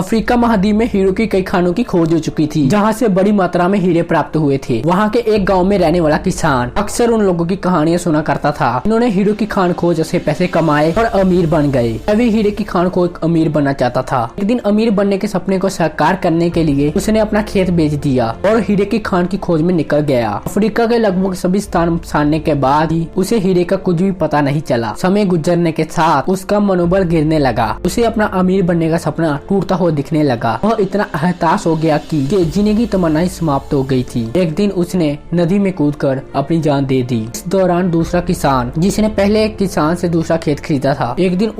Africa महाद्वीप में hero की कई खानों की खोज हो चुकी थी, जहाँ से बड़ी मात्रा में हीरे प्राप्त हुए थे। वहाँ के एक गांव में रहने वाला किसान अक्सर उन लोगों की कहानियां सुना करता था। इन्होंने हीरो की खान खोज से पैसे कमाए और अमीर बन गए। अभी हीरे की खान को एक अमीर बनना चाहता था। एक दिन अमीर बनने के सपने को साकार करने के लिए उसने अपना खेत बेच दिया और हीरे की खान की खोज में निकल गया। अफ्रीका के लगभग सभी स्थान छानने के बाद ही उसे हीरे का कुछ भी पता नहीं चला। समय गुजरने के साथ उसका मनोबल गिरने लगा। उसे अपना अमीर बनने का सपना टूटता हुआ दिखने लगा। वह इतना हताश हो गया कि जीने की तमन्नाएं समाप्त हो गई थी। एक दिन उसने नदी में कूदकर अपनी जान दे दी। इस दौरान दूसरा किसान, जिसने पहले एक किसान से दूसरा खेत खरीदा था, एक दिन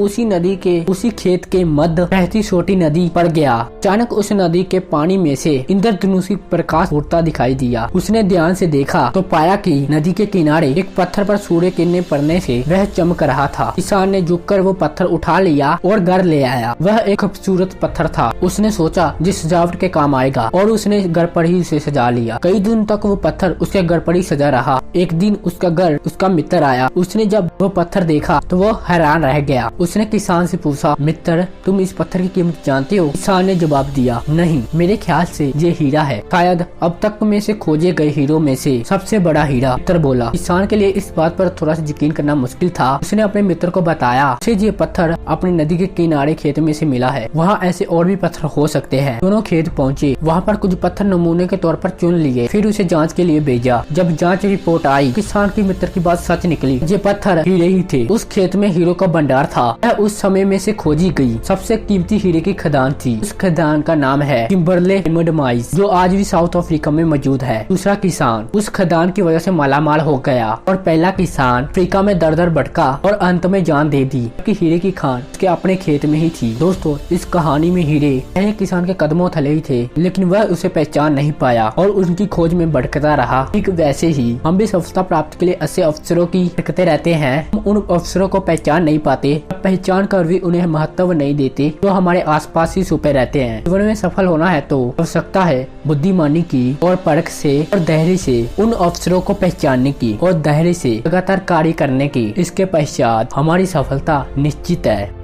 उसी खेत के मध्य बहती छोटी नदी पर गया। अचानक उस नदी के पानी में से इंद्रधनुषी प्रकाश उठता दिखाई दिया। उसने ध्यान से देखा तो पाया कि नदी के किनारे एक पत्थर पर सूर्य किरणें पड़ने से वह चमक रहा था। किसान ने झुककर वो पत्थर उठा लिया और घर ले आया। वह एक खूबसूरत पत्थर था। उसने सोचा जिस सजावट के काम आएगा, और उसने घर पर ही उसे सजा लिया। कई दिन तक वो पत्थर उसके घर पर ही सजा रहा। एक दिन उसका मित्र आया। उसने जब वो पत्थर देखा तो वो हैरान रह गया। उसने किसान से पूछा, मित्र, तुम इस पत्थर की कीमत जानते हो? किसान ने जवाब दिया, नहीं, मेरे ख्याल से ये हीरा है, शायद अब तक में से खोजे गए हीरो में से सबसे बड़ा हीरा। मित्र बोला। किसान के लिए इस बात पर थोड़ा सा यकीन करना मुश्किल था। उसने अपने मित्र को बताया उसे ये पत्थर अपनी नदी के किनारे खेत में से मिला है। वहाँ ऐसे और भी पत्थर हो सकते हैं। दोनों खेत पहुँचे। वहाँ पर कुछ पत्थर नमूने के तौर पर चुन लिए, फिर उसे जांच के लिए भेजा। जब जांच रिपोर्ट आई, किसान की मित्र की बात सच निकली। ये पत्थर हीरे ही थे। उस खेत में हीरो का भंडार था। यह उस समय में से खोजी गई सबसे कीमती हीरे की खदान थी। उस खदान का नाम है किम्बरले डायमंड माइंस, जो आज भी साउथ अफ्रीका में मौजूद है। दूसरा किसान उस खदान की वजह से मालामाल हो गया और पहला किसान अफ्रीका में दर दर भटका और अंत में जान दे दी, क्योंकि हीरे की खान उसके अपने खेत में ही थी। दोस्तों, इस कहानी में हीरे पहले किसान के कदमों तले ही थे, लेकिन वह उसे पहचान नहीं पाया और उनकी खोज में भटकता रहा। ठीक वैसे ही हम भी सफलता प्राप्त के लिए ऐसे अवसरों की भटकते रहते हैं। हम उन अवसरों को पहचान नहीं पाते, पहचान कर भी उन्हें महत्व नहीं देते, जो हमारे आसपास ही छुपे रहते हैं। जीवन में सफल होना है तो आवश्यकता है बुद्धिमानी की और परख से और धैर्य से उन अवसरों को पहचानने की और धैर्य से लगातार कार्य करने की। इसके पश्चात हमारी सफलता निश्चित है।